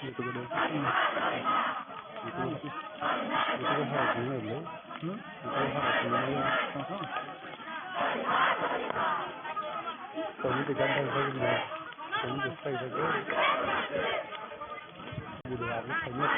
itu gede. Itu harus dulu. Itu harus dulu. Kalau itu jangan saja. Kalau itu saja. Jadi harus banyak.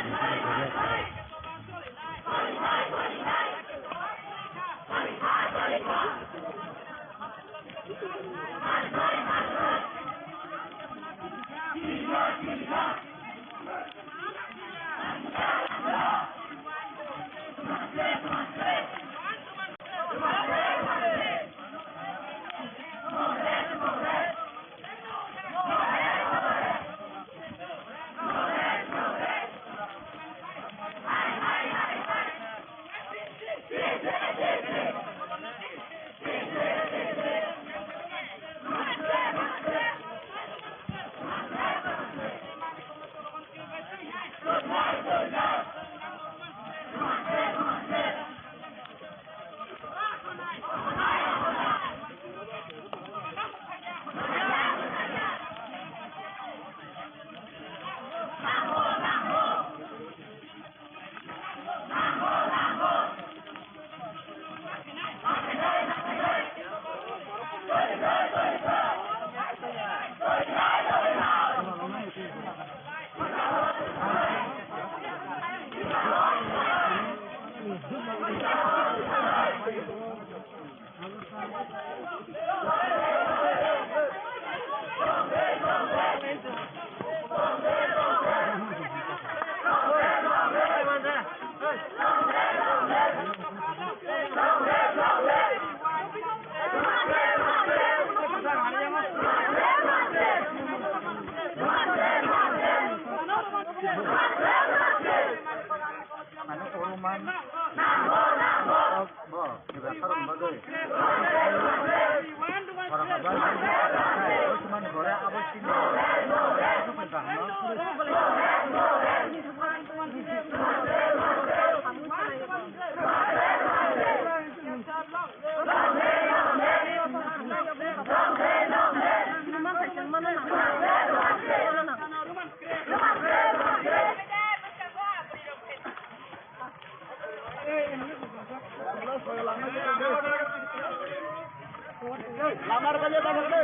Lamar kerja tak ngerti.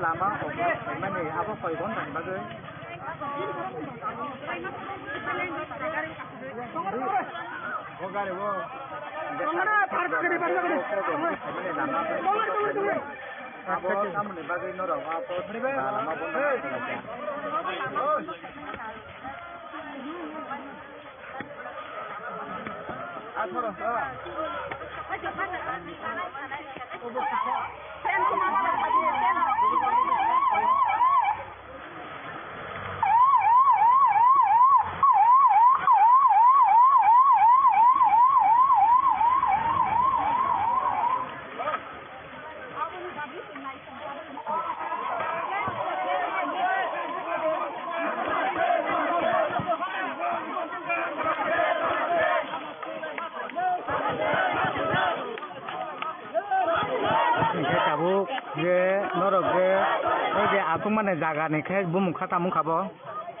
Lama, mana ni? Apa kau ikut tak bagai? Kau gari wo. Mana? Park kiri. Mana lama? Apa kamu ni bagai norok? Apa? Lama pun tak. Asmara, sawa. Aku mana jaga ni, kaya bum kata muka bo?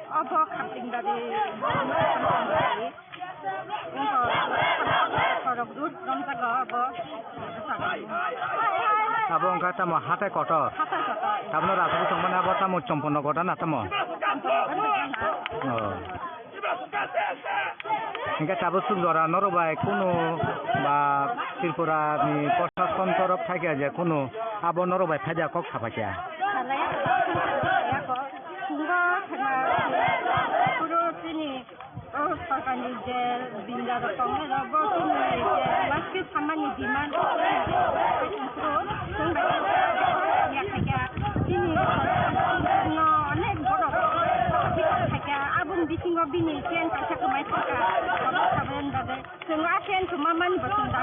Apa kating dari kalau duduk dalam jaga apa? Abu angkat tamu hati kotor. Tamu nak aku cuma nak buat tamu campur kotor nak tamu. Oh. Ingkar tamu sumber norobai kuno ba Tripura ni proses kontorok thaki aja kuno abu norobai saja kok apa saja. Pakani gel, binda rokongnya, robot ini gel, masih sama nih demand, terus, ya kayak ini, no, nek borok, kayak abun bising obini, kian kaca kemai kaca, kawan bagai, semua kian cuma mani bertunda,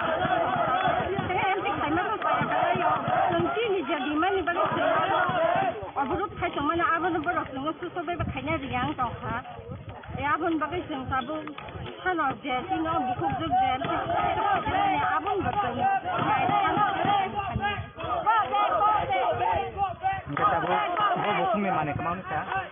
saya nanti saya mau saya kaya, nanti nih jadi mani bagai अबरुप खायसं माने आबोन बरफ जोङो सुसबे खायना रियां दंखा ए आबोन बागै जों साबो सानो जे सिनो बुखुब जोब जे माने आबोन बरफ kita bu kumi mana kemana sih?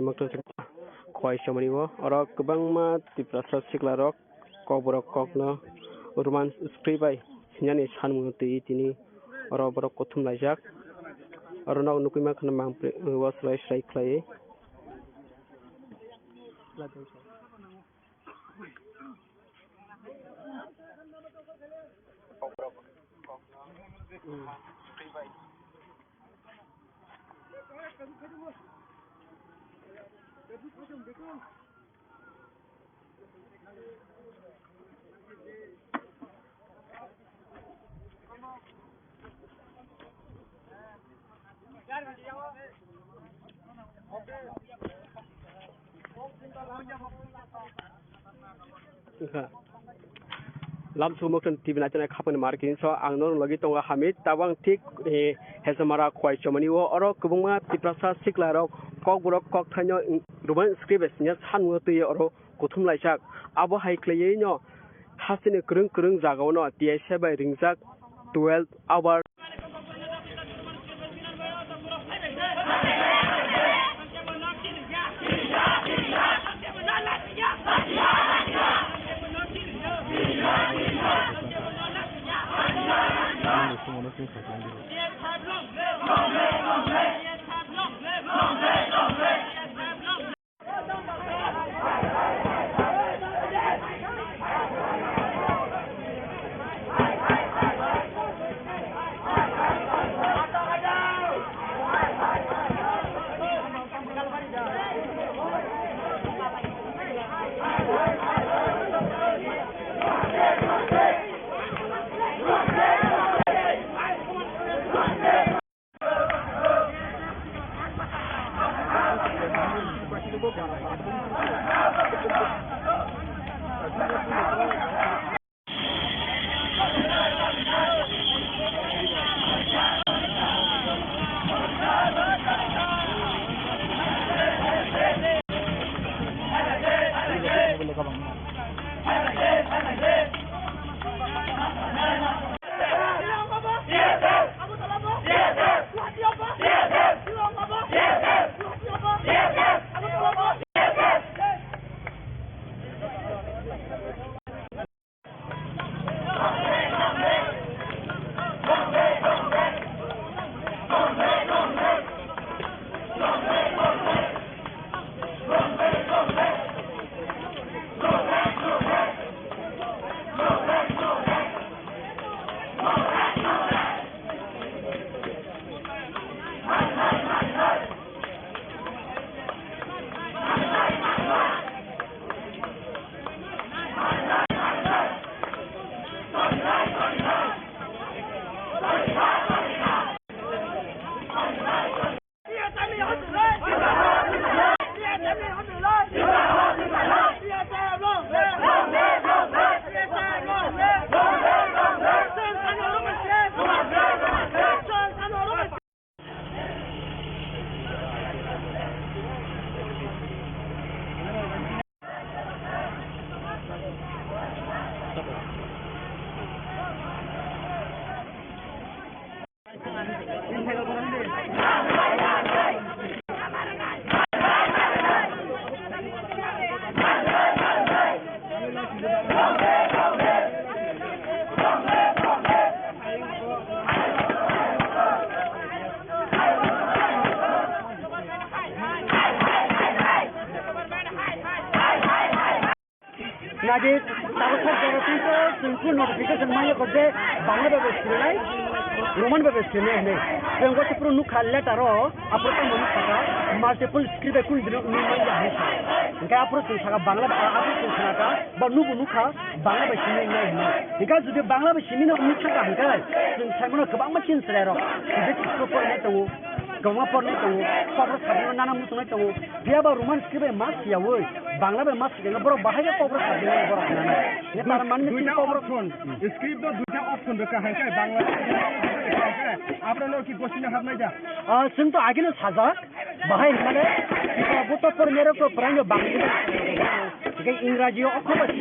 Makto khoi samani wo oro kubang ma tiprasa siklarok koborok kokno roman spree bai sinyani sanmu ti tini oro borok kothum laijak oro nog nukima khana mangpre was lai sai khlai lam sumok tan tv na chana khapan marking so angno lagi tonga hamid tawang tik hesamara khwai chomani wo oro kubungma tiprasa siklarok kokborok kok thanyo roman scribes nya sanmu ti oro kothum laijak abo haiklei no hasine krung krung jagao no TSA bai ringjak 12 hour Go! Jadi tahu saja itu sungguh notifikasi mana kerja bangla bebas ni, Roman bebas ni ni. Yang kau sepuluh nuk halat aro, apa tu mana kata multiple script aku ini mana dah bisa. Jika apa tu cakap bangla, apa tu cakap baru nukha bangla bebas ni ni. Jika sudah bangla bebas ni nuk cakap kan, saya mana kebang macam serero. Jadi itu pun itu. Gawang pun itu, kobra sabun nana musuh itu. Dia baru Roman script mas ya woi. Bangla be mas dengan baru bahaya kobra sabun baru nana. Ini para mana mesti kobra pun. Script तो दूसरा ऑप्शन रखा है क्या बांग्ला आप लोग की क्वेश्चन हाथ में जा सुन तो आगे ना साजा bahaya mana? Buat apa mereka tu perang yang bangla. Jika Inggeris yang aku baca,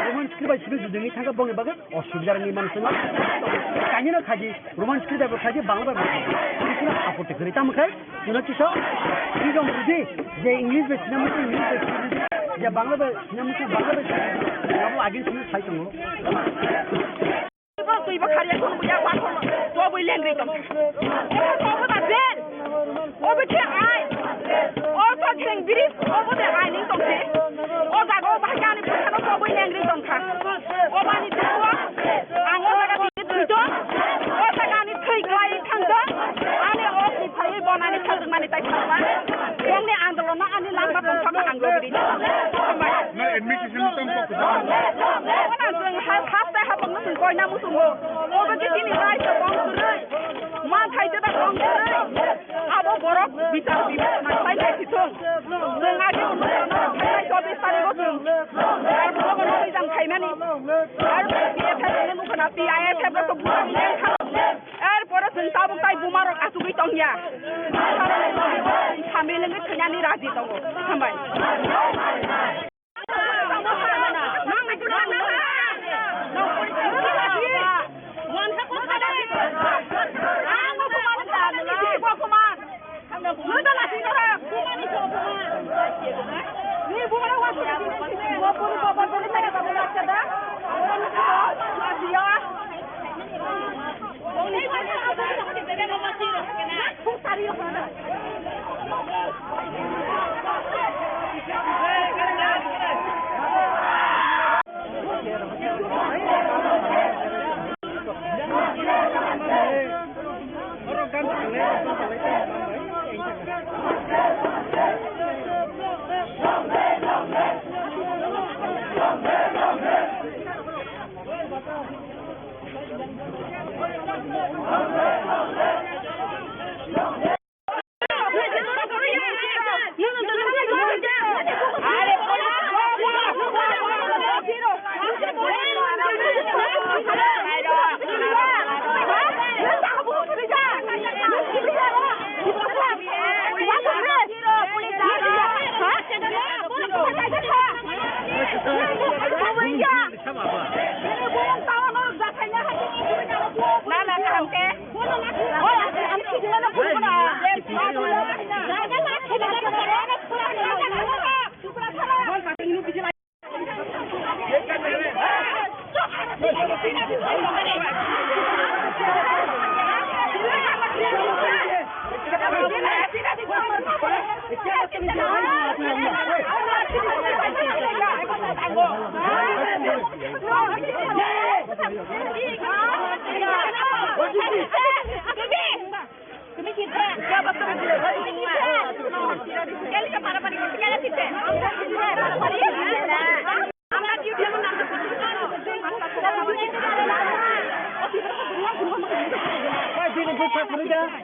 Roman script baca sudah ni thangka bangai bagai. Oh sudah ni mana semua. Kanya nak kaji Roman script baca kaji bangla baca. Ini nak apa tu kereta makai? Sudah kisah. Ini jom jadi. Jadi English baca nama tu English baca. Jadi bangla baca nama tu bangla baca. Kamu lagi semua saya tunggu. Kau ibu karya kau punya apa? Kau boleh lendri kan? Kau boleh ber. Kau boleh ai. Kau tu ceng biri. Kau boleh ai ni tu sih. Kau dah kau bahkan ni bukan kau boleh lendri kan? Kau bani tu, anggur dah kau itu tu. Kau dah kau ni trik lagi kan tu. Ane kau ni trik bon ane trik mana tak tahu. Kau ni anggur lo, ane lambat pun sama anggur biri. मैं एडमिशन तुमको musuh kau nak musuh mo, orang kita ni rai terbang surai, mantai tu dah bang surai, abo borok bicara bicara, mantai dah situ, sengaja orang mantai sobi sari bosung, kalau borok orang ni jam kai mana ni, kalau dia cakap ni muka nabi, ayah cakap tu bukan ni, kalau borok sentak bukai bumarok asuki tongya, kalau kami lagi kena ni razi tonggo, sampai.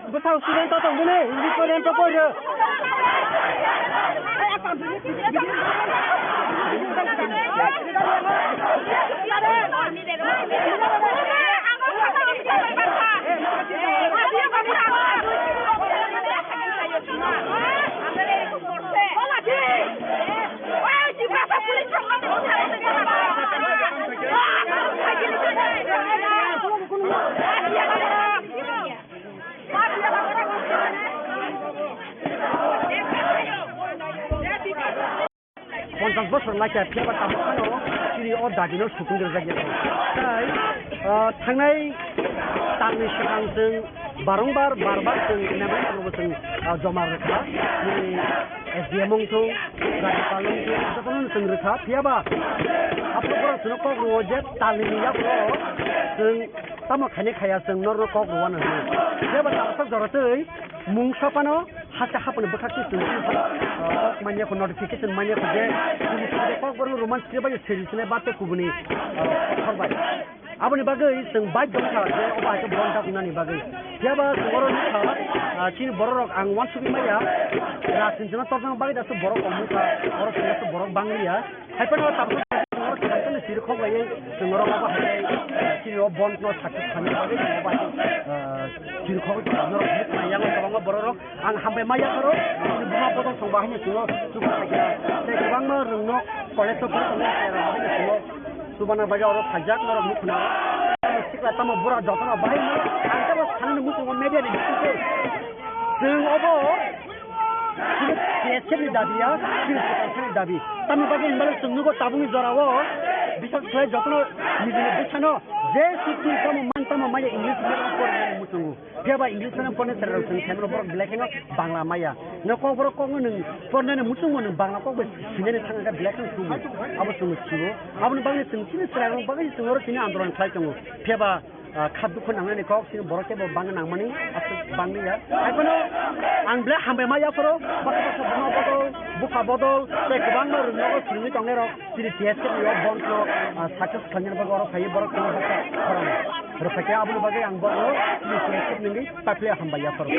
Betul student tak tahu ni, ini student tak boleh. 50 বছর লাগে ফেবা তামখানো চিনি অ দাদিनो सुफुंदों जायो তাই थांनाय दाननि सिगां जों बारंबार जों इनामै नांगौ जों जमा रोखा जोंनि एसडिएमंखौ राज्यपालंखौ जतन जों रोखा फैयाबा आपलोगोरा जों कग्रुआव जे तालिनियाखौ जों तामा खायने खाया जों नर कग्रुआव नो फैयाबा तामसा जरतै मुंसापानो हासा हापनो बखाति जों मानियाखौ नोटिफिकेशन मानियाखौ जे जोंनि कग्रुआव रोमान सिबाय सेरिसने बाते कुबुनि खरबाय aboni bagai sing baik dong kala je oba ke bonda kunani bagai tiaba singoro ni kala chini borok ang wan subi maya ra sinjana torjang bagai da su borok omuka borok sing su borok banglia haipano tabu singoro sakane sir khok lai singoro oba hai chini o bond no sakit khani bagai oba sir khok noro hit maya lo tabang borok ang hambe maya karo ni buma bodong song bahani singo suku sakya te bang ma rungno college to borok ni era bagai singo subana baga oro sajak noro mukna sikla tama bura jotana bai mo antara sanan mutu media ni dikte sing obo sini dabiya sini dabi tami baga imbal sungnu ko tabungi jorawo bisa khlai jotana nijine bichano je sikti komo mantama maya english media ko mutu dia ba english media pone terus sing khamro bor black no bangla maya no ko bor ko nung pone ne mutu nung bangla ko sine thanga black no su abo sung chiwo abo bangla sing sine serang baga singoro sine andoran khlai tongo pheba khaddu khon angane ko sine borake bo bang nangmani asu bangni ya akono ang black hambe maya foro baka bana bodol buka bodol te kubang no runo sini tongne ro sine ts ke yo bond no success khanyan baga ro khai borok ko baka khoram ro phake abo baga ang bo sine ts ke ningi takle hamba ya foro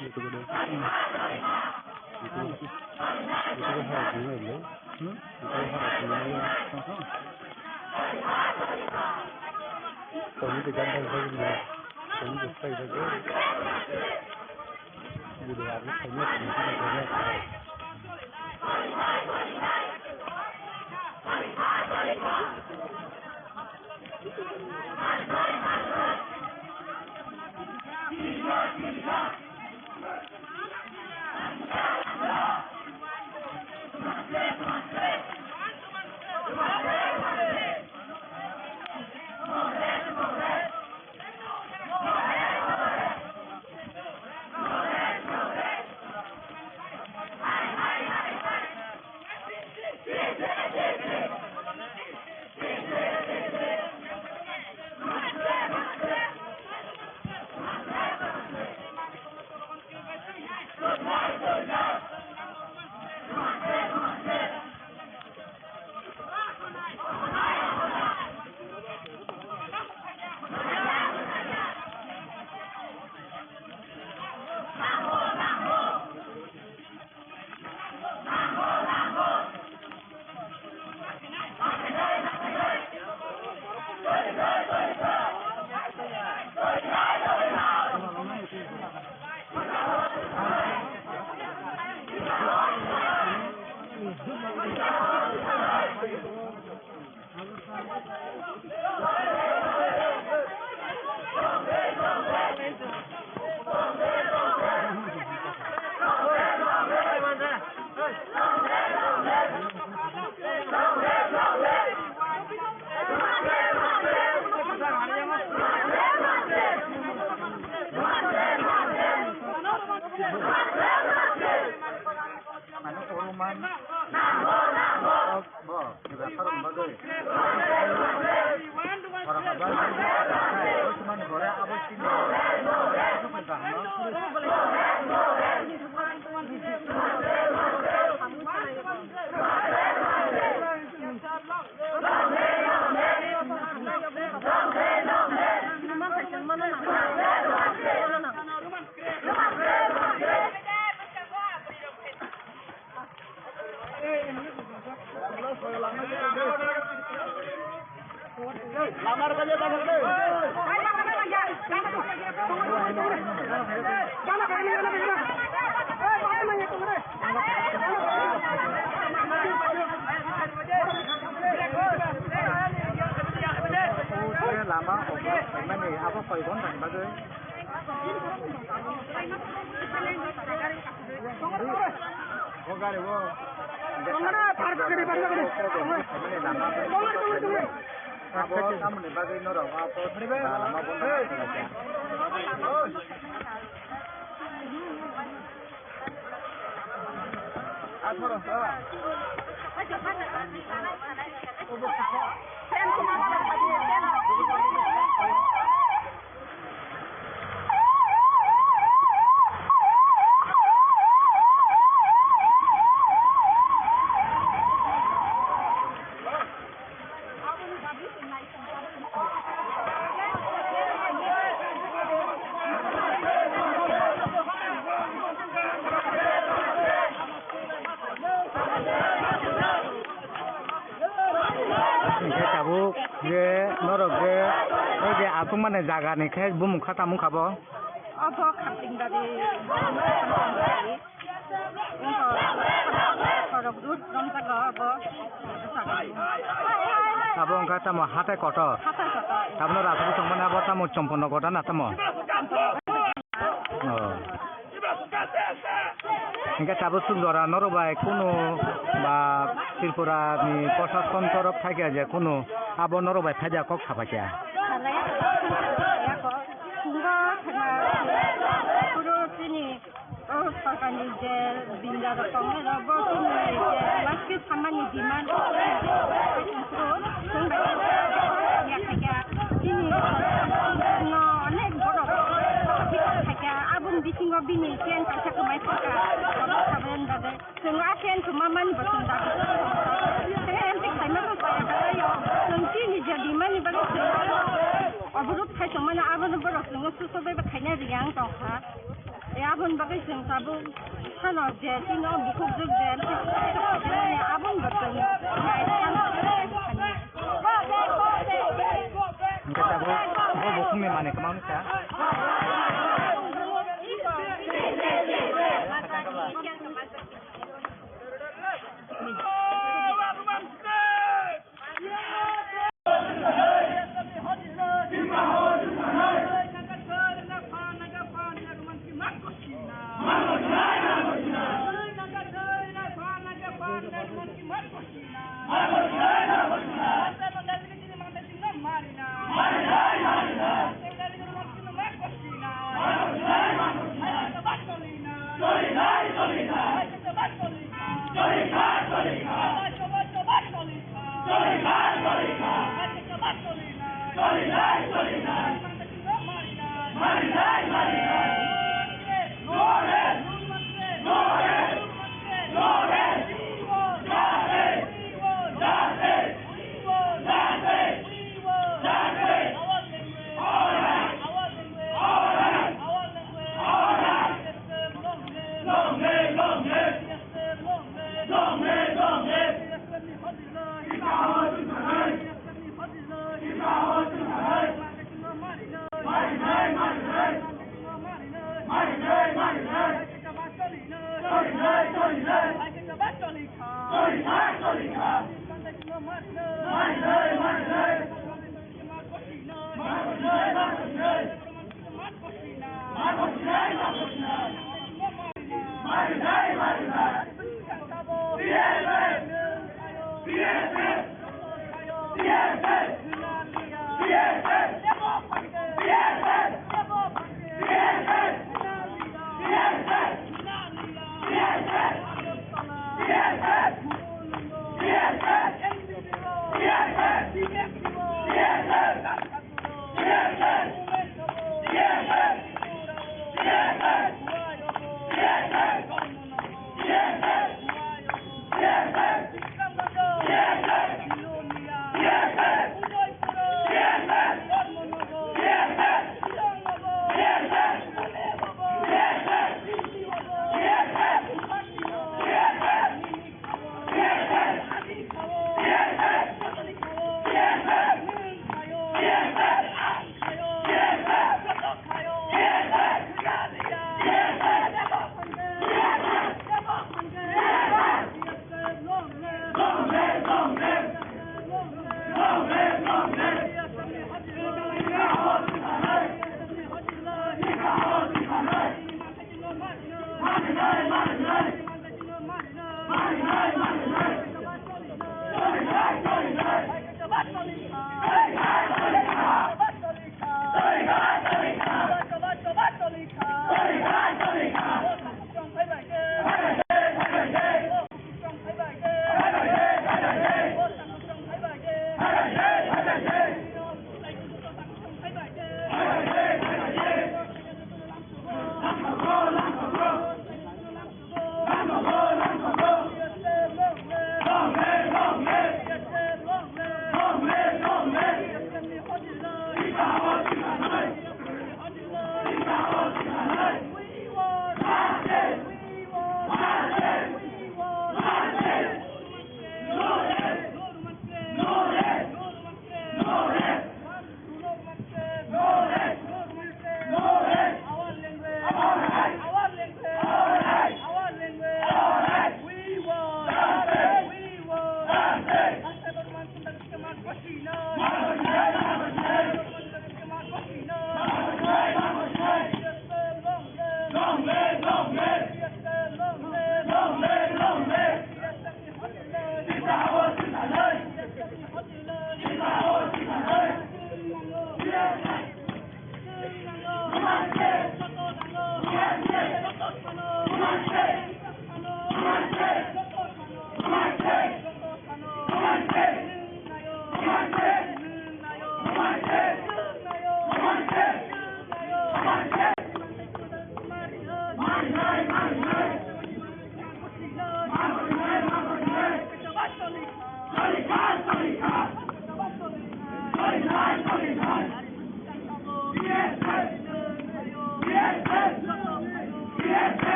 Gitu. Mana jaga nih kayak bumuk kata muka bo? Apa kaping dari Abang kata mau hati kotor. Abang rasa tu mana abang tamu cempono kotor nata mo? Oh. Hingga cabut sundora norobai kuno ba Tripura ni প্রশাসন তরফ থেকে যে কোনো abang norobai saja kok apa aja? সরকারি যে বিন্দা রকমের মাসকে সামান্য ডিমান্ড অনেক বড় থাকে আবুন বিসিং বিনি কেন কাছে কমাই থাকা খাবেন দাদা जों आखेन to mamani basun da sen tik sama ko pa ya जों तिनि जे डिमान्ड बारे अबरुत थाय समना आबन बरस नों सुसबे बा खायना रियां दंखा abon bagai sing sabu hano je tino bukuk jug je abon bagai kita bukum mana kemana sih?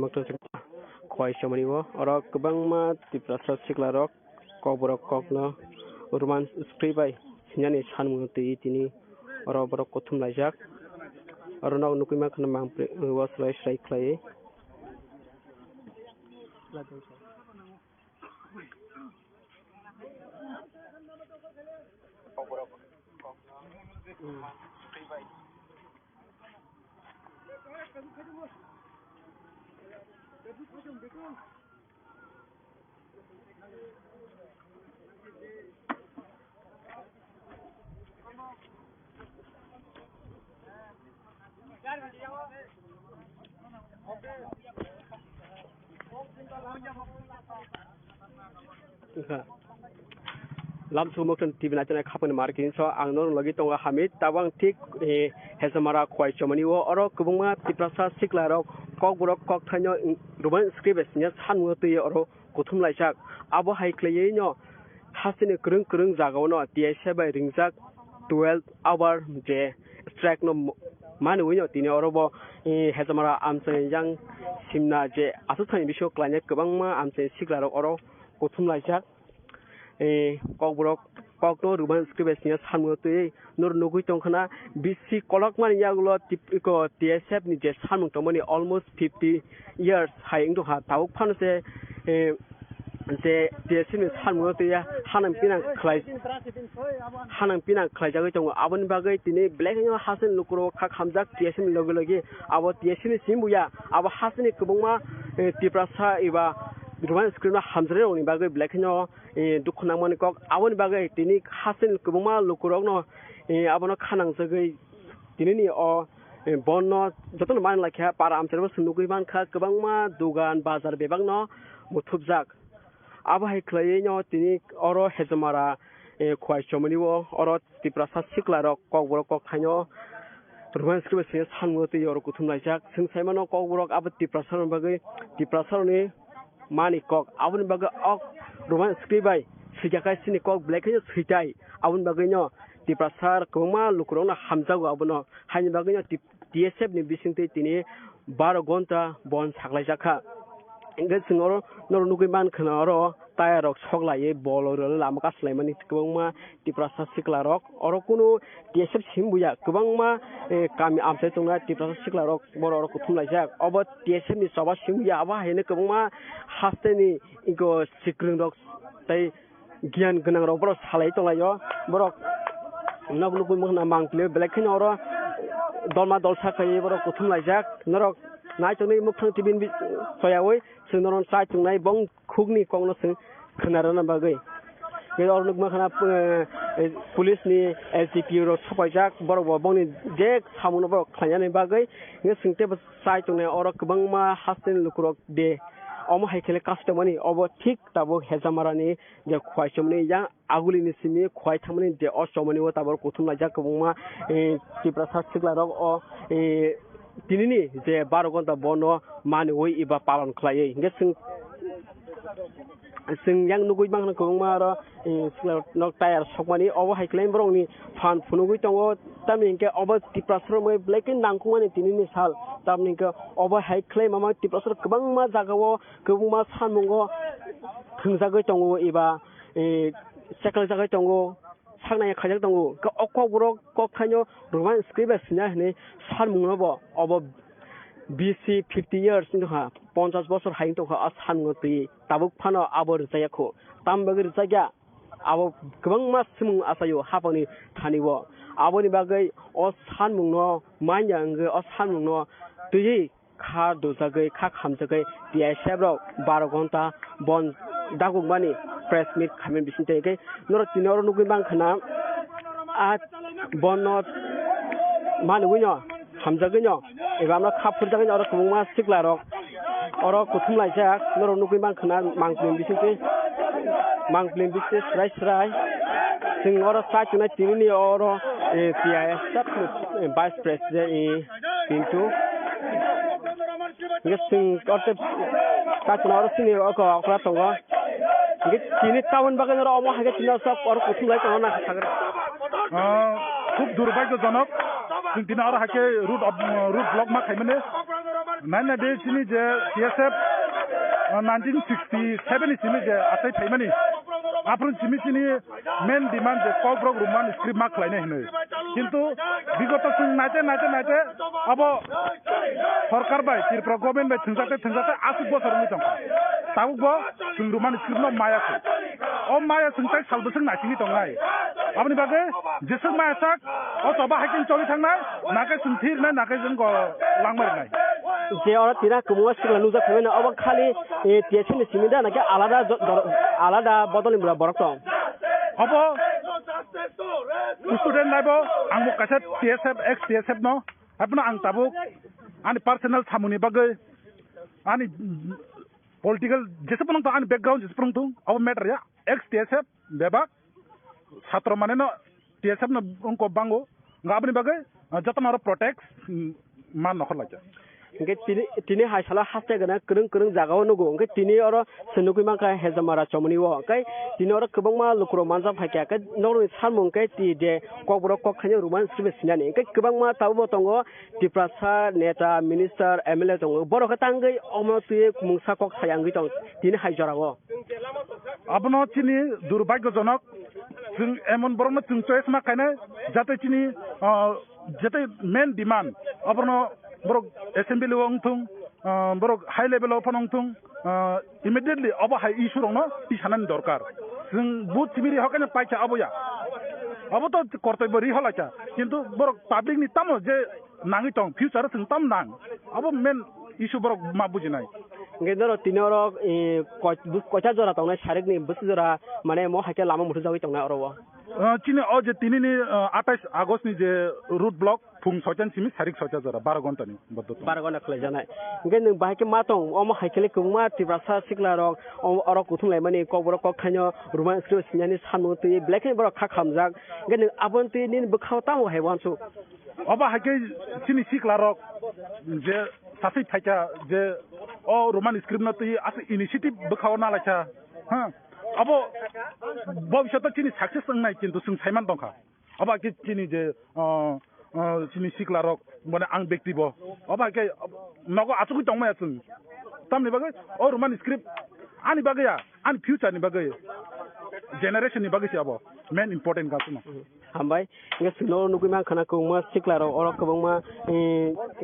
Maktan khoi somani wo oro kubang ma tiprasa siklarok koborok kokno urman skribai sinyani sanmu ti tini oro borok kothum laijak oro nok nukima khana mangpre was lai sai khlai lam sumok tan tv na chana khapan marketing so angno lagi tonga hamid tawang tik hesamara khwai chomani wo oro kubungma tiprasa siklarok kokborok kok thanyo ruban scribes nya sanmu te oro kothum laijak abo haikleye no hasine krung krung jagao no tiase bai ringjak 12 hour je strike no manu wi no tini oro bo hesamara amse yang simna je asu thani bisho klanya kubangma amse siklarok oro kothum laijak kokborok kokno ruban scribes nya sanmu te nur nugui tongkhana bisi kolok man yagulo tipiko tsf ni je sanmu tomoni almost 50 years haing do ha tawuk phanse je tsf ni sanmu te ya hanang pinang khlai jagoi tong abon bagai tini black nya hasen lukro kha khamjak tsf ni logi logi abo tsf ni simbuya abo hasen ni kubungma tiprasa iba ruban script na hamjre oni bagai black nya dukhna mani kok abon bagai tini hasen kubungma lukurok no abono khanang jagai tini ni o bonno joton man lakha para amserbo sunugui man kha kubangma dugan bazar bebang no muthubjak abo hai khlai no tini oro hezamara khwai chomani wo oro tiprasa siklarok kokborok kok thanyo ruban script se sanmo te yor kuthum laijak singsaimano kokborok abo tiprasa bagai tiprasa ni mani kok abon bagai ok ruban script bai sijakai sini kok black nya sitai abon bagai no tiprasar koma lukurona hamjago abono haini bagino tsf ni bisingte tini 12 gonta bon saklai jakha inga singoro nor nugui man khana ro taya rok sok lai bol ro lama ka slai mani kubang ma tiprasa sikla rok oro kuno tsf simbuya kubang ma kami amse tongna tiprasa sikla rok bor oro kuthum lai jak obo tsf ni soba simbuya aba hene kubang ma haste ni ingo sikrung rok tai gian gnang rok bor salai tonglai yo borok nog nugui mangna mangple black khina oro dolma dolsa kai bor kuthum lai jak norok nai chongnai mukhang tibin soyawoi singnoron sai chungnai bong khugni kongno sing khnarana bagai ke or nugma khana police ni LCP ro sopajak borok bongni dek samuno borok khlanyani bagai nge singte sai chungnai oro kubangma hasten lukurok de omo haikele customani obo thik tabo hejamarani je khwaisomni yang agulini simi khwai thamani de osomani o tabor kuthumla jak kubangma tiprasa sikla rok o tinini je 12 ঘন্টা bono mani oi iba palon khlai nge sing yang nugui bang ko ma ro nok tayar sokmani obo haiklein brongni fan phunugui tongo tamingke obo tiprasro moi black nangkungani tinini sal tamningke obo haiklei mama tiprasro kubang ma jagawo kubang sanmungo thungjagoi tongo iba sekal jagai tongo 상나에 가장 동고 그 억곡으로 꼭하뇨 로만 스크립트냐 네 산문어버 어버 BC 50 years 인도하 50 하인 동하 산문어들이 다북 파너 아버를 자야코 담버를 자야 아버 그방마 스문 아사요 하버니 타니워 아버니 바gai 어 산문어 만양그 어 산문어 되이 카 도자gai 카 감자gai 디에세브로 12 ঘন্টা 본 다국만이 press meet khamen bisinte ke nor tinor nugui bang khana a bonot manugunyo hamjagunyo egamna khapur jagunyo oro kubungma sikla rok oro kuthum laijak nor nugui bang khana mangplem bisinte rai sing oro sa chuna tinini oro PIS sub vice president pintu ngesing orte sa chuna oro sini oko akra tongo ini tahun bagian orang mau haget tina sab orang kutu lagi orang nak sagar. খুব দুর্ভাগ্যজনক দিনা আর হাকে root block মা খাইমনে মানে দে চিনি যে CSF 1967 চিনি যে আতাই থাইমানি আপন চিনি মেন ডিমান্ড যে কলব্রক রুমান স্ক্রিপ্ট মা খাইনে হনে কিন্তু বিগত সিং নাইতে আব সরকার বাই ত্রিপুরা গভর্নমেন্ট বাই থংজাতে 80 বছর নি তং তাবুকবো সিং রুমান স্ক্রিপ্ট ন মায়াখো ও মায়া সিংতাই সালবসং নাইसिनि তংনাই আপনি বাগে जेसों माया साक ओ तबा हाकिं चलि थांनाय नाके सिंथिर ना नाके जों लांमारनाय जे और तिरा कुमुवा सिला नुजा खमेन अब खाली टेसन सिमिदा नाके आलादा बदलनि बरक अब स्टूडेंट लाइबो आंबो कासे TSF ex TSF no आपना आं ताबो आनि पर्सनल सामुनि बागे आनि पॉलिटिकल जेसे पनंग आनि बैकग्राउंड जेसे पनंग अब मैटर या ex TSF बेबा छात्र माने न TSF न उनको बांगो गाबनि बागे जतन आरो प्रोटेक्ट मान नखर लाजा के तिनी हाइसाला हाते गना करं जागाव नगो के तिनी और सनुकुइ मांका हेजामारा चमनि वो के तिनी और गोबांमा लुक्रो मानजा फाक्या के नरनि सानमुं के ति दे ककबरो कखखानि रुमान सिबेसिनानि के गोबांमा ताबो तंगो तिप्रासा नेता मिनिस्टार MLA तंगो बरखा तांगै अमति मुंसा कक सायांगै तं तिनी हाइजरावो आपनो चिनि दुर्भाग्यजनक जों एमन बरनो जों चॉइस मा खायने जाते चिनि जाते मेन डिमांड आपनो borok assembly wongtung borok high level of wongtung immediately abo high issue rong no tisanan dorkar जों बुथ सिबिरि हकने पाइचा aboya abo to kortobyo ri halacha kintu borok public ni tamo je nangi tong future जों tam nang abo main issue borok ma bujinai गेदरो तिनरो कोचा जरा तंगना सारेक नि बस जरा माने मो हाके लामा मुथु जावि तंगना अरवा चिनि अ जे तिनिनि 28 आगस्ट नि जे रूट ब्लॉक फुं सचन सिमि सारिक सचा जरा 12 घंटा नि बद्दत 12 घंटा खले जानाय गे नों बाहाके मा तंग अम हाकेले कुमा तिब्रासा सिकला रक अर कुथुं लायमानि कबर क खानो रुमान स्क्रिव सिनानि सानु तै ब्लैक एन्ड बर खा खामजाक गे नों आबन तै नि बखावता हो हैवानसु अबा हाके चिनि सिकला रक जे सासै फाइचा जे ओ रोमान स्क्रिप्ट न तै आस इनिशिएटिभ बखावना लाचा ह अब भविष्यत चिनि सक्सेस संनाय किन्तु जों साइमान दंखा अब के चिनि जे चिनि सिकला रक माने आं व्यक्ति ब अब के नगो आचुक दंमाया जों तामनि बागै ओ Roman script ani bagaya ani future ni bagay generation ni bagay abo main important ka tuno hambai nge sino nugui mang khana ko ma sikla ro oro ko ma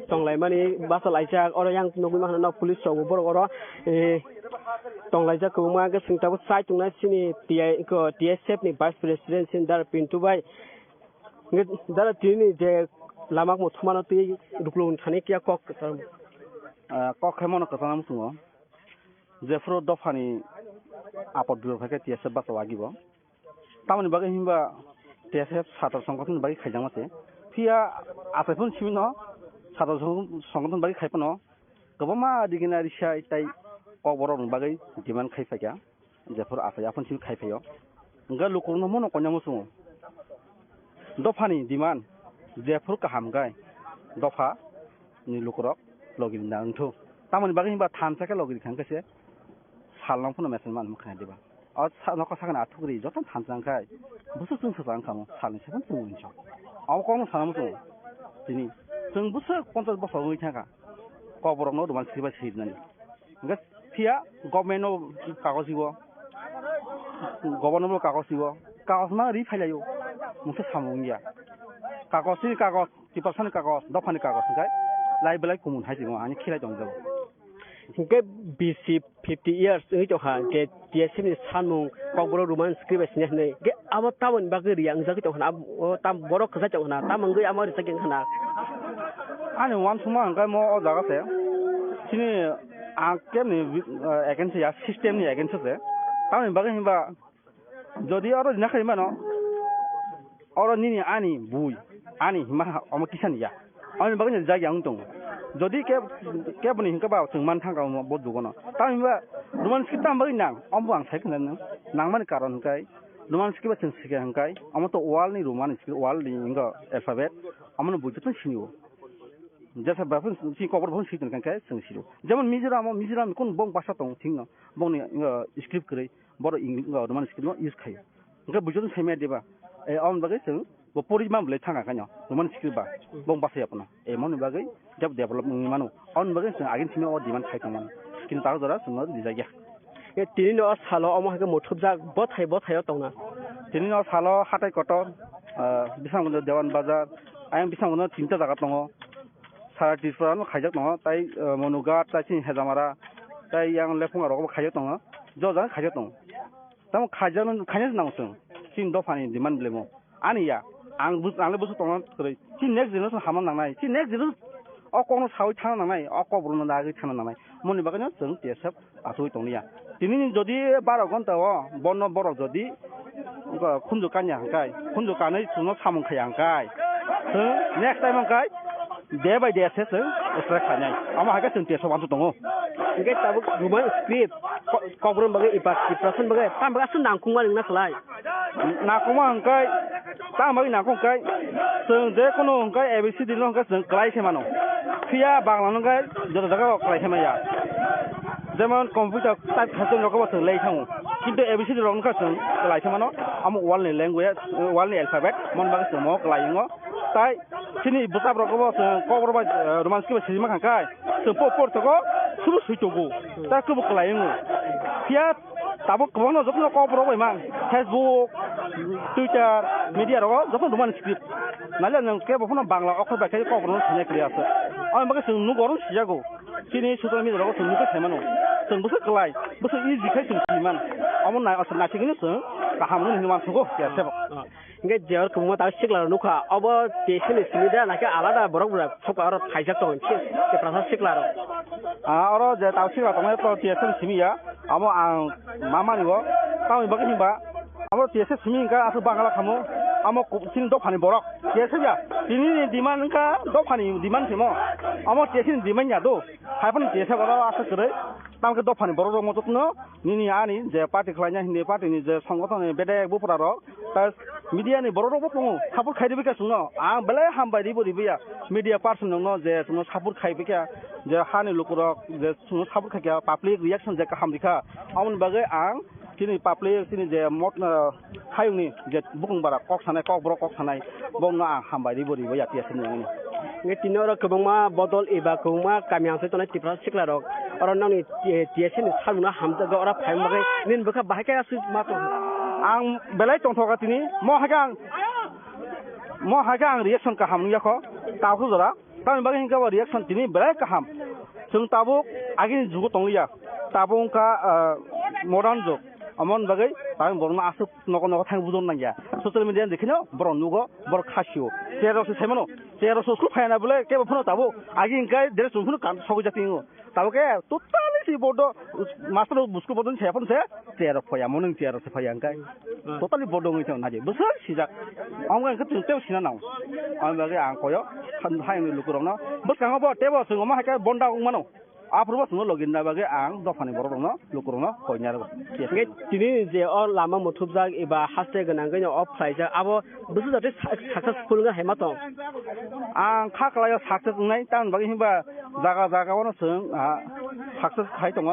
tonglai mani basal aija oro yang nugui mang na police so bor oro tonglai ja ko ma ga singta sai tungna sini ti ko TSF ni vice president sin dar pintu bai nge dar tini je lamak mo thumano ti duklun thani kya kok kok khamono ka tanam sungo jefro dofani apod duro phake TSF ba sawagibo tamani bagai himba TSF satar songkotun bagi khaijang mate phia asapun chimino satar songkotun bagi khaipano gobama digina risai tai koborong bagai demand khaifaya jefro asaya pun chim khaifayo nga lukurno mono konyamu sungo dofani demand jefro kaham gai dofa ni lukurok login nangtho tamani bagai himba thansa ka login khangkase salong puno mesin man mukha diba noko sakana athugri joton thansang kai busu chung sang kamo salni sepan chung incho aw kono sanam chung tini chung busu 50 bosor ngoi thaka koborong no duman siba sidnani nga thia government no kagojibo government no kagojibo kagos ma ri phailayo musa samungya kagosi kagos tipasani kagos dofani kagos kai lai belai kumun hajibo ani khilai dongjo ke BC 50 years ngi to ha ke TSF ni sanung kogboro roman script ne ne ke aba tawon ba ke riang za ke to na tam borok kha to na tam ngi amari sa ke na ani wan suma ngai mo o jaga se sini a ke ni agency ya system ni agency se tam ba ke himba jodi aro na khai mano aro ni ani bui ani hima omo kisan ya ani ba ke ja yang tong যদি কে বনি হিংকা বা চংমান থাকা বহুত দুগনো তামিবা রোমান স্কিতা আমবাই নাং আমবো আং সাইকেন নাংমানি কারণ হংকাই রোমান স্কিবা চং সিকে হংকাই আমতো ওয়াল ni রোমান স্কিল ওয়াল ni ইংগা অ্যালফাবেট আমনো বুঝতন সিনিও যেসা বাফন সি কবর ভন সিতন কানকাই চং সিলো যেমন মিজোরাম কোন বং ভাষা দং থিংনো বংনি স্ক্রিপ্ট করে বড় ইংগা রোমান স্কিল নো ইউজ খাই হংকা বুঝতন সাইমা দেবা এ আমন বাগै চং bo poriman bele thanga kanyo roman skill ba bong basai apna e mon bagai jab develop manu on bagai sing agin sime o demand khai kaman kin tar dara sung di jagya e tini no salo amo ha ke mothub jak bo thai tongna tini no salo hatai kotor bisang mon dewan bazar ayang bisang mon tinta jaga tongo sara tisran khaijak tongo tai monuga tai sin hejamara tai yang lepung aro khaijak tongo jo jang khaijak tongo tam khaijak nang sung sin do fani demand blemo ani ya ang busu tongan kore si next generation hamam nangnai si next generation o kono sawi thana nangnai o kobrun nagi thana nangnai moni baganya jeng TSF asui tongnia tini jodi 12 ঘন্টা o bonno borok jodi khunju kanya hangkai khunju kanai suno samung khayang kai next time hangkai day by day assess extra khanyai ama haga jeng TSF antu tongo ngai tabuk roman script kobrun bagai ipat person bagai tam bagai sun nang kungwa ningna khlai na kuma hangkai tam bagai na kongkai jeng de kono hangkai ABCD no hangkai jeng klai semano phia bangla no hangkai jodo jaga klai semaya যেমন computer type খাসন রকম আছে লাই থামু কিন্তু ABCD রকম খাসন লাই থামানো আমু ওয়াল নি ল্যাঙ্গুয়েজ ওয়াল নি অ্যালফাবেট মন বাগস মো ক্লাইঙ্গো তাই সিনি বুতাব রকম আছে কবর বা রোমান স্কিল সিজিমা খাকাই সো পর তকো সুবু সুইতগো তা কবু ক্লাইঙ্গো ফিয়া তাবো কবনো যখন কবর বাই মান ফেসবুক টুইটার মিডিয়া রকম যখন রোমান স্ক্রিপ্ট নালে নং কে বফনো বাংলা অক্ষর বাকাই কবর সানে ক্লিয়ার আছে আমি বাগস নু গরম সিজাগো sini social media ro sung nuka semano sung busu klai busu easy khai sung siman amon na asna chigini sung ka hamnu himan sugo ya sebo nge jer kuma ta sikla nuka abo tesini simida na ka alada borok bora soka aro thaijak to ke prasa sikla ro aro je ta sikla to to tesen simia amo ang mama ni go tawi bagi ba amo tesen simi ka asu bangala khamo amo sin do phani borok tesen ya ini demand ka do phani demand semo amo tesen demand ya do haipun tesen aro asa kre tam ke do phani borok ro motut no nini ani je party khlanya hindi party ni je সংগঠন bede bupra ro ta media ni borok ro bopungu sapur khai dibe ka suno ang bele hambai dibo dibiya media person no je suno sapur khai bika je hani lukurok je suno sapur khai ka public reaction je ka hamdika amon bagai ang kini public sini je mot hayung ni je bukung bara kok sanai kok borok kok sanai bong na hambai dibo dibiya tiasen ni nge tino ro kubangma bodol eba kubangma kamyang se tonai tipra sikla rok oro nangni TSN ni saluna hamza ga ora phaim bagai nin baka bahaka asu ma to ang belai tongthoka tini mo hagang reaction ka ham yakho ta khu jora ta bagai hinka reaction tini belai ka ham जों ताबो आगे जुगो तंगलिया ताबो का मॉडर्न जुग अमन बागै बां बरमा आसु नक नक थां बुजन नांगिया ससियल मीडिया देखिनो बर नुगो बर खासियो जेरसो सेमनो जेरसो स्कूल फायना बोले के फनो ताबो आगे इनका देर सुनफुनो काम सगो जातिङो ताबो के टोटली सी बोर्ड मास्टर बुस्को बदन सेफन से जेर फया मनिं जेर से फया इनका टोटली बोर्ड नगिथ नाजे बसर सिजा आंगा इनका तुंतेव सिना नाव आं बागै आं कयो खान हायनि लुकुरनो बसकाङो बो टेबो जों मा हाका बन्दा उमानो आफरबो जों लगिन ना बागै आं दफानि बरनो लुकुरनो होयनार nge tini je or lama muthubjak eba haste ganang gani of phaija abo busu jate successful ga hemato आं खाख्लायाव साक्सेस नङै तान बागै हिबा जागा वनो जों साक्सेस खाय दङ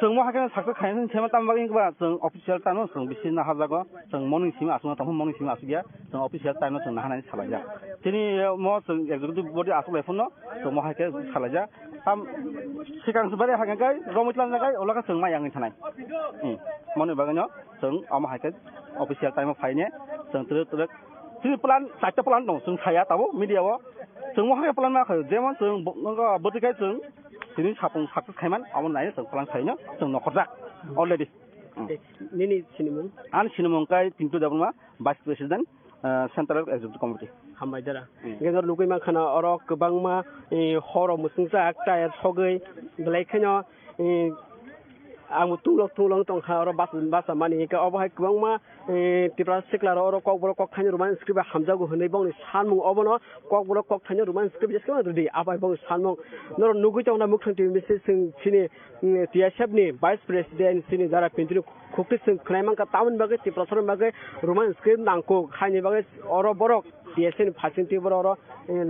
जों मा हागोन साक्सेस खायनो सेमा तान बागै हिबा जों अफिसियेल तानो जों बिसिना हाजागो जों मर्निं सिम आसुना ताम मर्निं सिम आसुगिया जों अफिसियेल तानो जों नाहानानै सालायजा दिनै म जों एक्जिक्युटिभ बडी आसुलाय फनो जों मा हाके सालायजा ताम सिगां बारे हागोन गाय रमितलान गाय अलाका जों मायाङै थानाय मने बागैनो जों आमा हाके अफिसियेल टाइमाव फायने जों तुरत जों प्लान साइट प्लान दं जों थाया ताबो मिडियाव जों मा हाके प्लान माखै जेमन जों बदिखाय जों दिनै साफुं साक्सेस खायमान आमन नाय जों प्लान खायनो जों नखरजा अलरेडी nini sinimu आन सिनेमंकाय तिंटु दाबमा vice president central executive committee hambai dara nge lugui ma khana oro kubangma horo musungsa akta sogei belai khano आं तुलং तंखा और बास मानि का अबहाय गोबांमा तिब्रा सिक्लार और ककबर कक थानि रोमान स्क्रिप्ट हामजागो होनै बावनि सानमुं अबनो ककबर कक थानि रोमान स्क्रिप्ट जेसेबां रेडी आबाय बाव सानमुं नर नुगुइतावना मुखथांति मेसेज जों सिनि टिएसएफनि भाइस प्रेसिडेन्ट सिनि जारा पिन्टिनि खुक्ति जों खनायमान का टाउन बागै तिब्रा सर बागै रोमान स्क्रिप्ट नांगौ खायनि बागै और बरक टिएसएन फासिंति बर और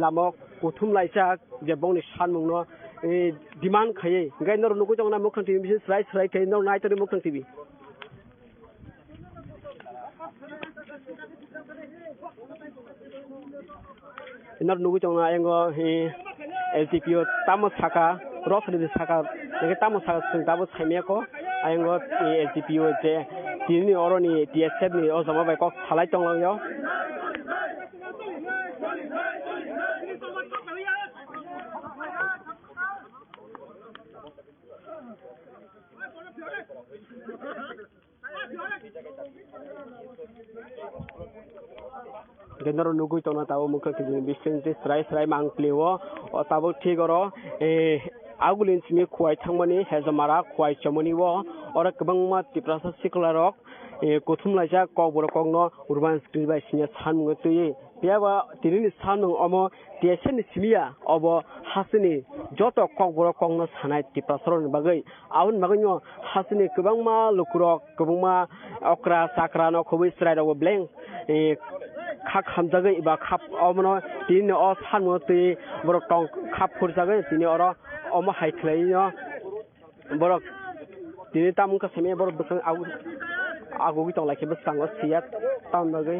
लामा उथुम लाइसा जे बावनि सानमुं न डिमांड खाये गाय नर नुगु जंगना मुखथांति मेसेज स्राय खाय नर नायतरि मुखथांति बि नर नुगु जंगना आंगो एलटीपीओ तामो साका रसनि साका नेगे तामो साका जों दाबो साइमेको आंगो एलटीपीओ जे दिनि अरनि टीएसएफ नि अजमा बायक खालाय दंलायो गेनर नुगुइ तोना ताबो मुखथि बिसिंति स्राय मांगप्लेवो ताबो थिगरो आगुलिन सिनि खुवाय थांमानि हेजमारा खुवाय चमनिवो और गोबांमा तिप्रासा सिक्लारक कुथुमलाइसा कबर कगनो उर्बान स्क्रिबाय सिनि सानमुं तयै बेयाबा दिनैनि सानमुं अमो टीएसएन सिमिया अब हासिनि जत कबर कगनो सानाय तिप्रासरनि बागै आउन बागैनो हासिनि गोबांमा लुकुरक गोबांमा अक्रा साक्रा न खबै स्रायदाव ब्लें खाक हामजागै एबा खाप अमनो दिनै अ सानमुं तयै बर टं खाप फुरजागै दिनै अर अम हायख्लायनो बर दिनै तामुंका सेमे बर बसं आगु गितं लाखि बसंग सिया ताम बागै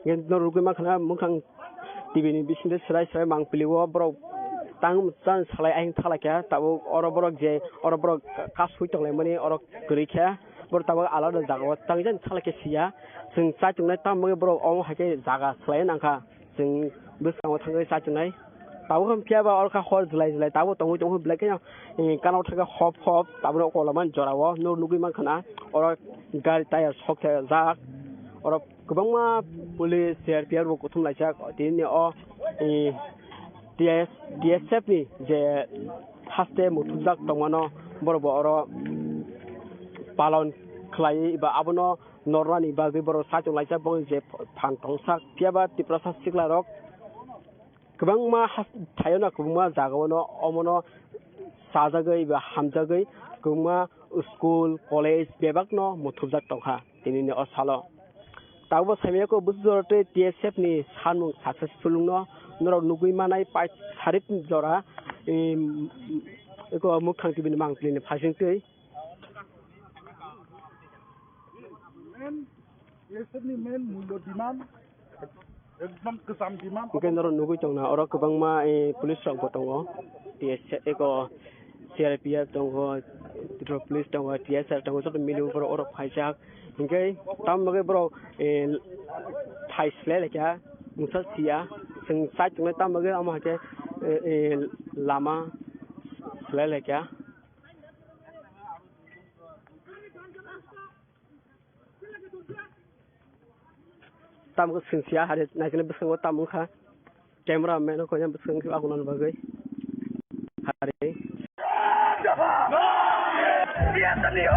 gen norugu makhana mukhang टिभिनि बिसिंदे स्राय मांगप्लिवो बर तां जान सालाय आइन थालाख्या ताबो अर बर जे अर बर कासुइ तंलाय माने अर गरिख्या बर ताबो आलादा जागा तांजन सालाखे सिया जों चाचुंनाय तामगे बर अ हाके जागा स्लाय नांखा जों बोसाङाव थांगै चाचुंनाय ताबो हमफियाबा अरखा हर जुलाय ताबो तंगै ब्लेके कानाव थागा हप ताबो कलामान जरावो नोर नुगै माखना अर गारि टायार सकथे जा और गोबांमा पुलिस सीआरपीएफ बो कुथुमलाइसा दिनै अ टीएसएफ नि जे हास्ते मुथुजाक दंमानो बरबो अर पालन खलायै एबा आबनो नरनानि बागै बर साचलाइसा बं जे फांथंसा पियाबा तिप्रासा सिक्लारक गोबांमा थायोना गोबांमा जागावनो अमनो साजागै एबा हामजागै गोबांमा स्कुल कलेज बेबागनो मुथुजाक दंखा दिनै अ सालो ताबो साइमेको बुजरते टीएसएफ नि सानमुं सक्सेसफुल न नर नुगुइ मानाय पाइ सारित जरा eko mukhang tibin mang plin phasing tei Yesterday men mulo demand ekdom kesam demand mungkin orang nunggu congna orang kebang ma polis rong potongo eko CRPF tongo tiro polis tongo TSR tongo satu milu bro orang phajak hinggai tam bagi bro thai sle lekya musa sia sing sai congna tam bagi ama ke lama sle lekya tam ko sinsia hari naiknya beseng tam muka kamera man ko yang beseng aku nan bagai hari Yes.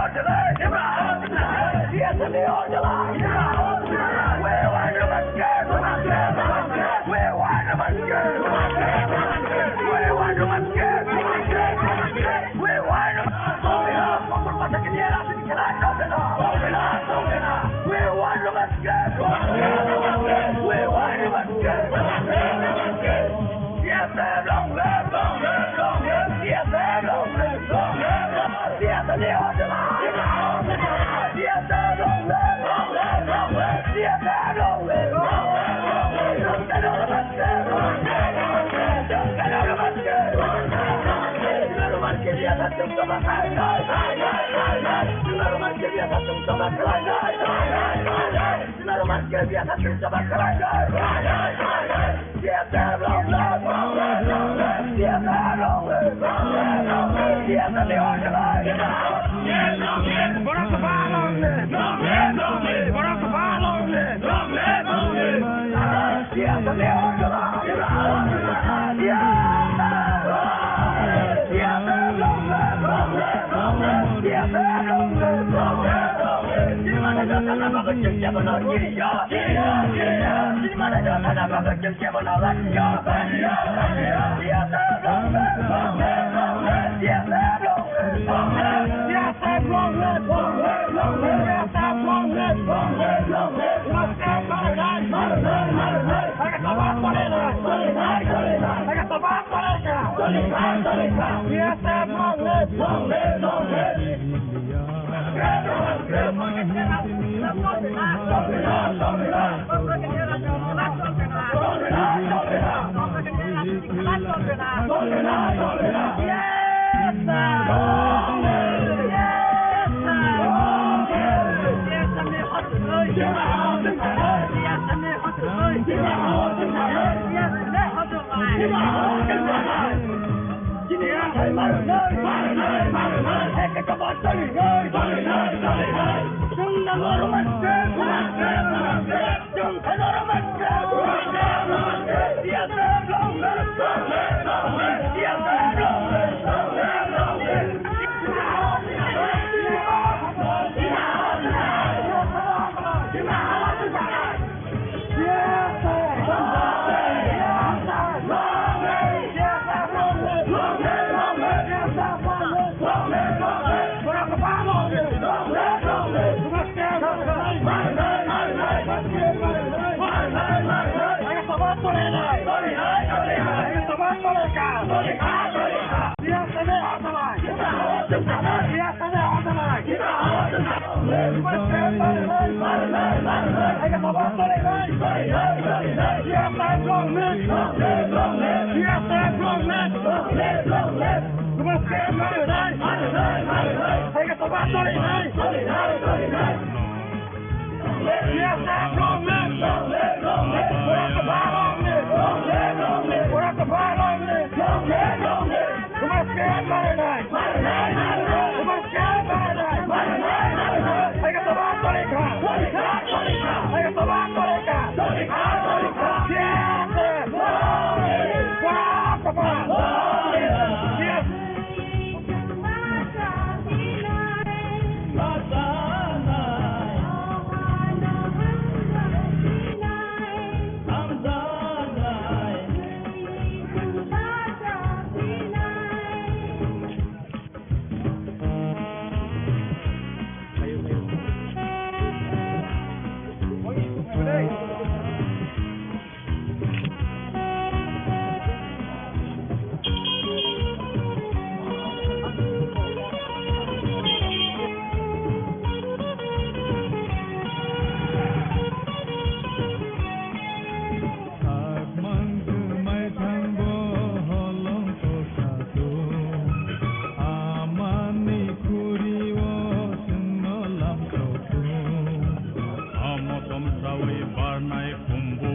barnai pumbu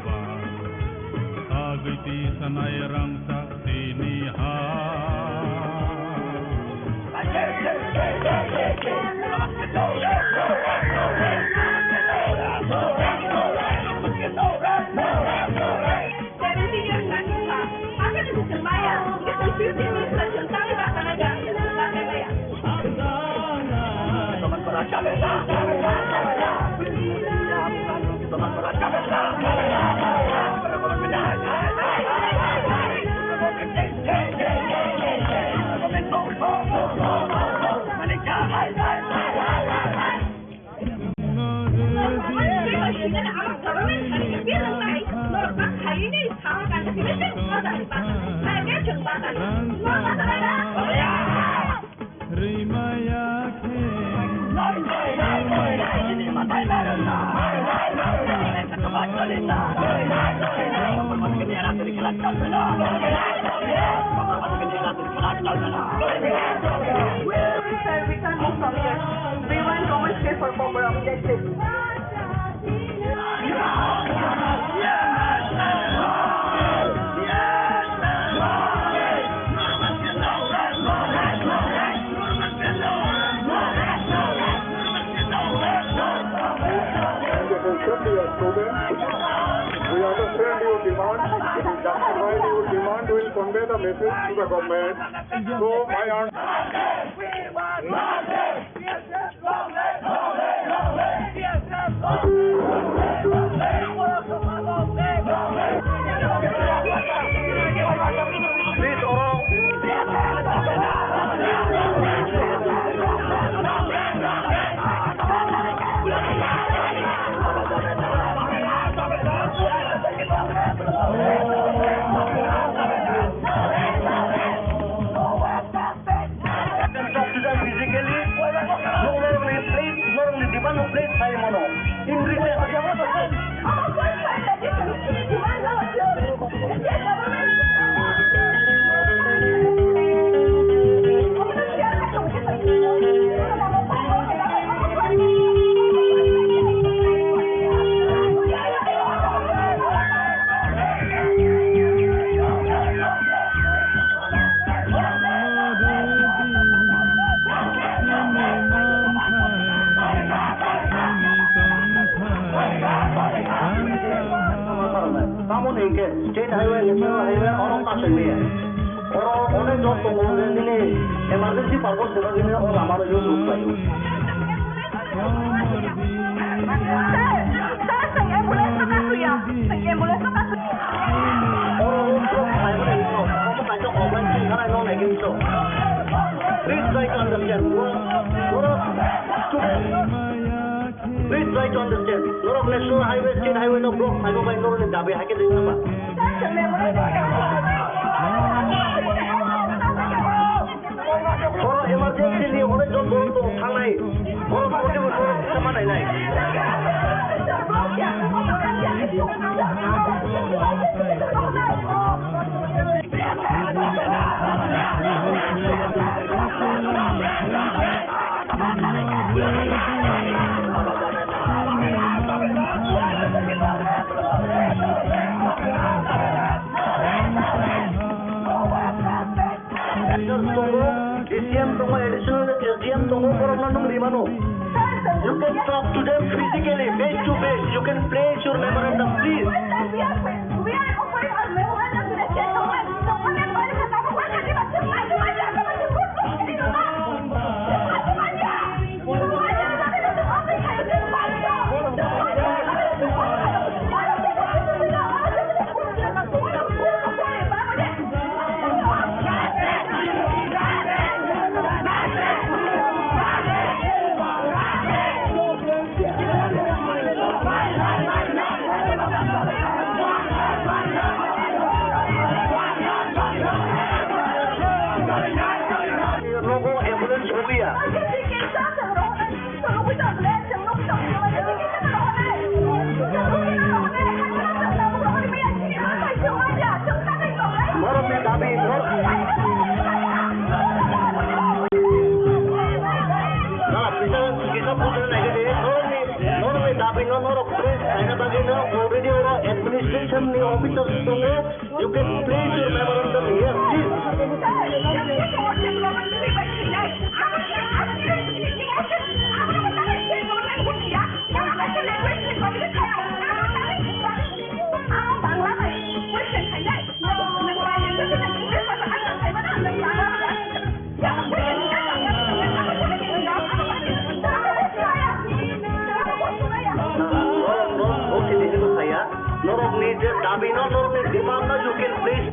par agiti sanai rang sakti ni ha We understand your demand. It is justified. Your demand will convey the message to the government. So my state highway, national highway, all of that highway. और उन्हें जो तो बोलने ने emergency purpose सेवा के लिए और हमारा यूज होता है। Please try to understand. Please try to understand. Lot of national highway, state highway, no block. I know by no one in Dabe. I can do it. For emergency, only don't go to Tangai. For someone I like. You can talk to them physically, face to face. You can place your memorandum, please. We are offering our memorandum to the state government. administration officers tungo, you can place your memorandum here, please. Norok ni dabi no, norok ni demand no, you can place.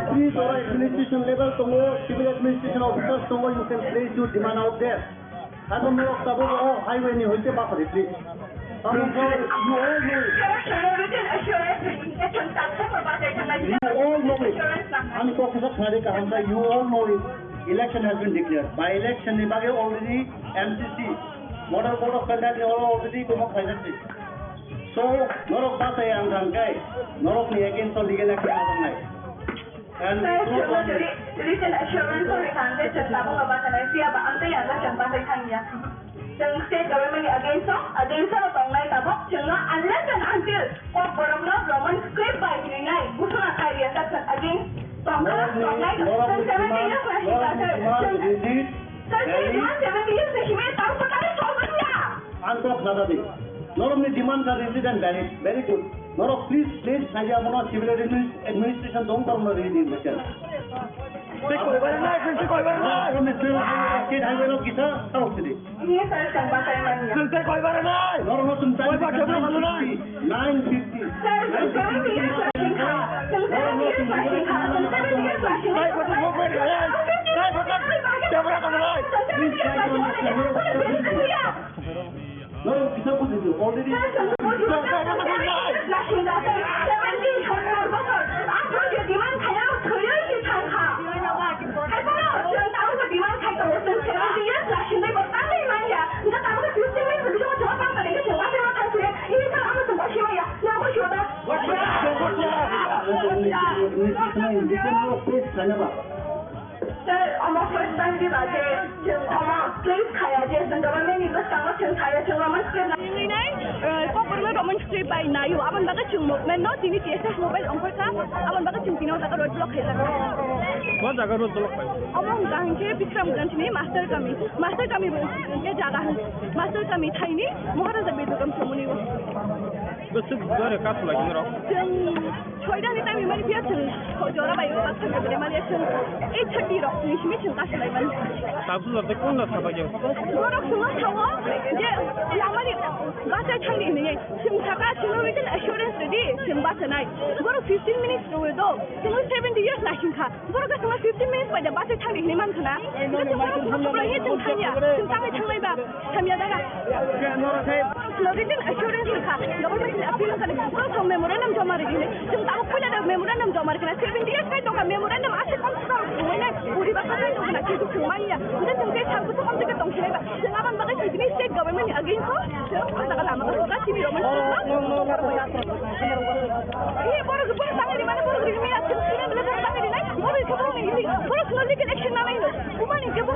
Please, or administration level, civil administration officers, you can place your demand out there. I don't know if highway ni hoite ba khari please. You all know it. I'm talking about you all know it. Election has been declared. By election, already MCC, Model Board of Conduct already come up. So, none of that I am done, guys. None of me against legal action overnight. And written assurance or candidate and Tabu Abasanasia, but Ante and Russian Basakanya. State government against Tongai Tabu, unless and until Boromna Roman script by Unite, Busana Karia, that's against Tongai, 70 years, I'm talking not only demands are resident valid, very good. Not of please, Sajamono civil administration don't come to read in the channel. State highway of Gita, how today? Yes, I can buy my No, not some time. 950. No, it's already. almost first time di baje almost place khaya je government ni basta ma chang khaya chang roman script ni nai ko perlu roman script by nayu aban baga chung movement no tini TSS mobile ongkor ka aban baga chung tino jaga road block khela ko jaga road block pai among gang ke bikram ganj ni master kami ke jaga master kami thaini moharaja bedukam chomuni बस गरे काट लागि र जों छोइदा नि टाइम माने पिया जों जरा बायो बात खाले माने जों 8:30 रक निसिमि जों कासलाइबान ताबु जते कोन न थाबा जे गरक सुनो थाव जे लामानि बासा थांनि नि जों थाका जों रिटन एश्योरेन्स रेडी जों बासनाय गरक 15 मिनिट्स दो जों 70 इयर्स लाखिनखा गरक जों 15 मिनिट्स बायदा बासा थांनि नि मानखना जों थांनिया जों थाङै थांलायबा थामिया दागा रिटन एश्योरेन्स खा government appeal kan ko memorandum jama regile jum ta ko la memorandum jama regina 70 years kai to ka memorandum ase kom sa wena puri ba ka to na ki to maiya ida jum ke thang ko kom ke tong khile jum aban ba ka kidney state government again ko jum ta ka lama ko ka tini roman ye bor sangi mane bor ri ya jum sine bla sangi ri nai bor ko ni bor ko legal action na nai no umani ke bor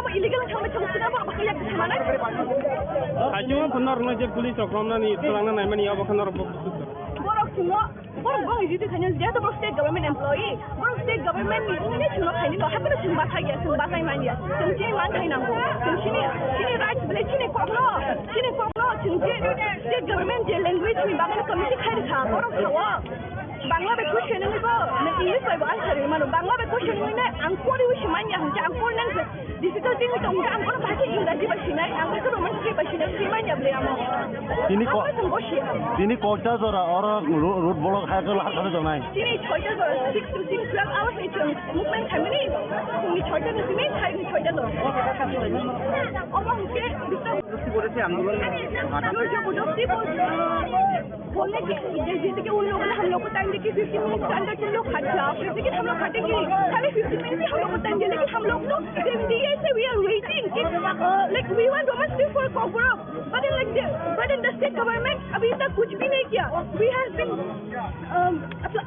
aba illegal khama chum sina ba ka yak thama nai ajuma punar na je police okramna ni tulangna nai mani aba khanar borok sumo borok bang idi khanya dia to state government employee borok state government ni sumo khani no hakuna sumba thaya sumba sai mania sumji man thai na sumji ni rights bele chine kokno sumji state government je language ni bangla committee khai tha borok thawa bangla be question ni bo na english by answer mano bangla be question ni na angkori wish mania hanja angkor nang difficulty ni tong angkor bhasha ingraji ba sinai angkor ko roman ke ba sinai simanya ble amo Dini kota zora orang road block hai kalau harus ada naik. Dini choita zora 6 to 12 hours itu movement kami ni. Dini choita ni sini, hari ni choita zora. Orang ke bisa से आंदोलन जबरदस्ती बोलने की जैसे कि उन लोगों ने हम लोग को टाइम देके 15 मिनट के अंदर तुम लोग हट जाओ, लेकिन हम लोग हटेंगे खाली 15 मिनट ही हम लोग को टाइम दिया, लेकिन हम लोग तो से we are waiting like we want domestic for Kokborok, but in the state government अभी तक कुछ भी नहीं किया। We have been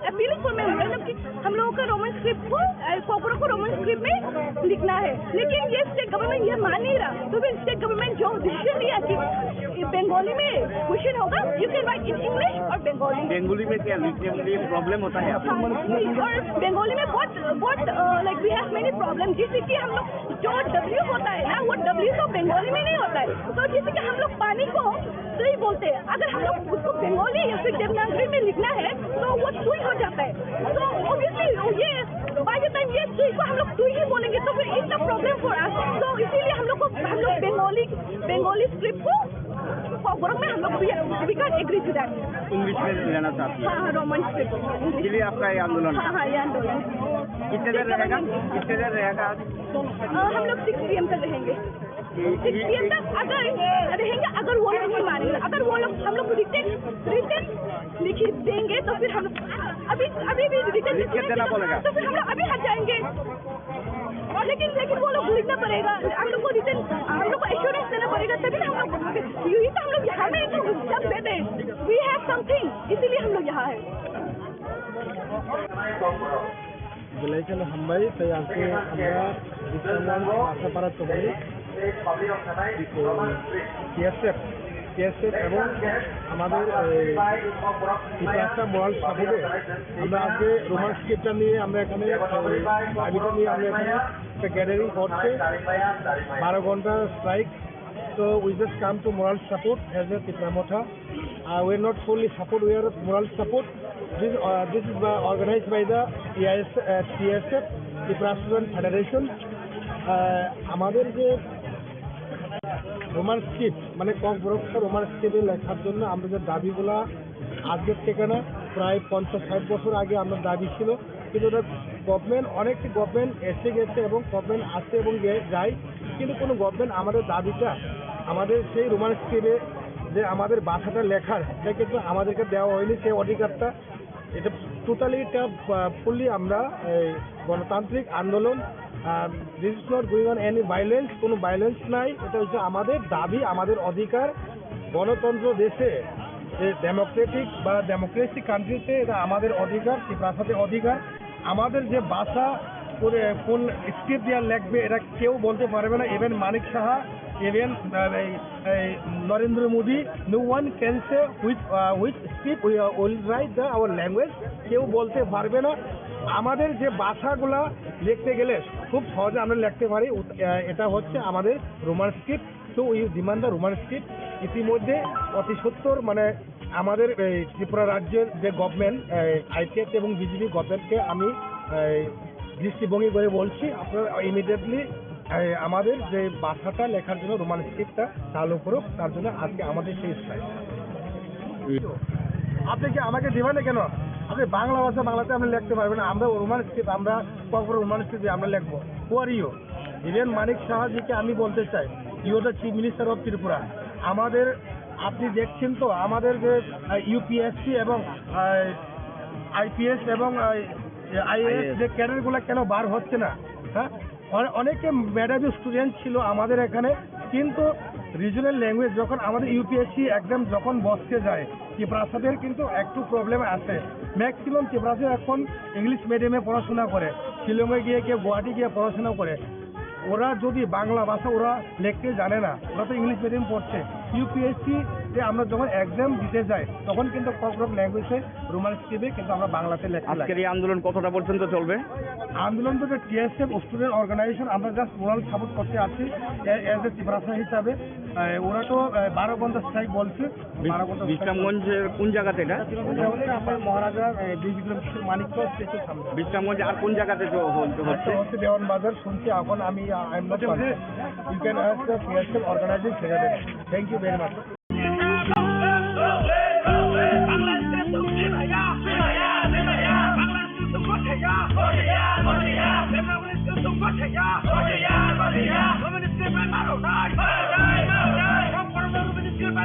appealing for memorandum कि हम लोगों का रोमन स्क्रिप्ट को कोकरोक को रोमन स्क्रिप्ट में लिखना है, लेकिन ये स्टेट गवर्नमेंट ये मान नहीं रहा। तो फिर स्टेट गवर्नमेंट जो डिसीजन लिया कि बंगाली में क्वेश्चन होगा, you can write in English और बंगाली में क्या लिखने के लिए प्रॉब्लम होता है आपको? और बंगाली में बहुत like we have many problem, जैसे कि हम लोग जो W होता है ना, वो W तो बंगाली में नहीं होता है। तो जैसे कि हम लोग पानी को सुई बोलते हैं, अगर हम लोग उसको बंगाली या फिर देवनागरी में लिखना है तो वो सुई हो जाता है। तो ऑब्वियसली ये बाय द टाइम ये सुई को हम लोग सुई ही बोलेंगे तो फिर it's a problem for us. तो इसीलिए हम लोग बंगाली स्क्रिप्ट को कोकरोक में हम लोग we can agree to that. English में लेना चाहती है? हाँ, रोमन स्क्रिप्ट। इसलिए आपका ये आंदोलन? हाँ, ये आंदोलन कितने देर रहेगा? हम लोग 6 PM तक रहेंगे। 6 PM तक अगर रहेंगे, अगर वो लोग नहीं मानेंगे, अगर वो लोग हम लोग रिटर्न लिख देंगे तो फिर हम लोग अभी भी रिटर्न देना पड़ेगा, तो फिर हम लोग अभी हट जाएंगे। और लेकिन वो लोग लिखना पड़ेगा, हम लोग को रिटर्न, हम लोग को एश्योरेंस देना पड़ेगा, तभी ना हम लोग यही तो हम लोग यहाँ में तो सब देते हैं, वी हैव समथिंग, इसीलिए हम लोग यहाँ है। বেলাইকাল হামবাই তাই আজকে আমরা বিশ্বনাথ আশাপাড়া চৌধুরী সিএসএফ এবং আমাদের ত্রিপুরা মোরাল সাপোর্টে আমরা আজকে রোমান স্ক্রিপ্টটা নিয়ে আমরা এখানে দাবিটা নিয়ে আমরা এখানে একটা গ্যাদারিং করছি 12 ঘন্টা strike. So we just come to moral support as a Tipramotha. We are not fully support, we are moral support. This is organized by the TSF, Tripura Student Federation. আমাদের যে রোমান স্ক্রিপ্ট মানে কোকবরক রোমান স্ক্রিপ্টে লেখার জন্য আমরা যে দাবিগুলো আজকের থেকে না প্রায় 50-60 বছর আগে আমরা দাবি ছিল, কিন্তু ওটা অনেকটি গভর্নমেন্ট এসে গেছে এবং গভর্নমেন্ট আসে এবং যায়, কিন্তু কোনো গভর্নমেন্ট আমাদের দাবিটা আমাদের সেই রোমান স্ক্রিপ্টে যে আমাদের ভাষাটা লেখার এটা কিন্তু আমাদেরকে দেওয়া হয়নি সেই অধিকারটা। এটা টোটালি এটা ফুললি আমরা গণতান্ত্রিক আন্দোলন, this is not going on any violence, কোনো ভায়োলেন্স নাই, এটা হচ্ছে আমাদের দাবি, আমাদের অধিকার। গণতন্ত্র দেশে ডেমোক্রেটিক বা ডেমোক্রেসি কান্ট্রিতে এটা আমাদের অধিকার, ত্রিপুরাতে অধিকার। আমাদের যে ভাষা কোন স্ক্রিপ্ট দিয়ে লিখবে এটা কেউ বলতে পারবে না, even Manik Saha, even Narendra Modi, no one can say which script will write our language, কেউ বলতে পারবে না। আমাদের যে ভাষাগুলা লিখতে গেলে খুব সহজে আমরা লিখতে পারি, এটা হচ্ছে আমাদের রোমান স্ক্রিপ্ট। তো we demand the Roman script. ইতিমধ্যে অতি সত্তর মানে আমাদের ত্রিপুরা রাজ্যের যে গভর্নমেন্ট আইপিএফ এবং বিজেপি গভর্নমেন্টকে আমি দৃষ্টিভঙ্গি করে বলছি, আপনারা ইমিডিয়েটলি আমাদের যে ভাষাটা লেখার জন্য রোমান স্ক্রিপ্টটা চালু করুক, তার জন্য আজকে আমাদের সেই স্ট্রাইক। আপনি কি আমাকে দেবেন না কেন? আপনি বাংলা ভাষা বাংলাতে আপনি লিখতে পারবেন না, আমরা রোমান স্ক্রিপ্ট, আমরা কখনো রোমান স্ক্রিপ্ট আমরা লিখবো। হু আর ইউ? ইভেন মানিক সাহাজিকে আমি বলতে চাই, you the chief minister of Tripura. আমাদের আপনি দেখছেন তো আমাদের যে ইউপিএসসি এবং আইপিএস এবং আইএএস যে ক্যাডারগুলো কেন বার হচ্ছে না? হ্যাঁ, অনেকে মেধাবী স্টুডেন্ট ছিল আমাদের এখানে, কিন্তু রিজনাল ল্যাঙ্গুয়েজ যখন আমাদের ইউপিএসসি এক্সাম যখন বসতে যায়, ত্রিপুরাদের কিন্তু একটু প্রবলেম আসে। ম্যাক্সিমাম ত্রিপুরাদের এখন ইংলিশ মিডিয়ামে পড়াশোনা করে, শিলংয়ে গিয়ে কেউ গুয়াহাটি গিয়ে পড়াশোনা করে। ওরা যদি বাংলা ভাষা ওরা লিখতে জানে না, ওরা তো ইংলিশ মিডিয়াম পড়ছে। ইউপিএসসিতে আমরা যখন এক্সাম দিতে যাই তখন কিন্তু কোকবরক ল্যাঙ্গুয়েজে রোমান স্ক্রিপ্টে কিন্তু আমরা বাংলাতে লেখা। আজকের এই আন্দোলন কতটা পর্যন্ত চলবে? আন্দোলন তো টিএসএফ স্টুডেন্ট অর্গানাইজেশন, আমরা জাস্ট মোরাল সাপোর্ট করতে আছি এজ এ ত্রিপুরা হিসাবে। ওরা তো 12 ঘন্টা স্ট্রাইক বলছে। বিশ্রামগঞ্জের কোন জায়গাতে এটা? আমার মহারাজা 2 কিলোমিটার মানিকচক স্টেশন সামনে। বিশ্রামগঞ্জ আর কোন জায়গাতে হচ্ছে দেওয়ান বাজার শুনছি এখন আমি। You can ask the TSF organizing secretary. Thank you very much. Come on,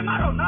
Somos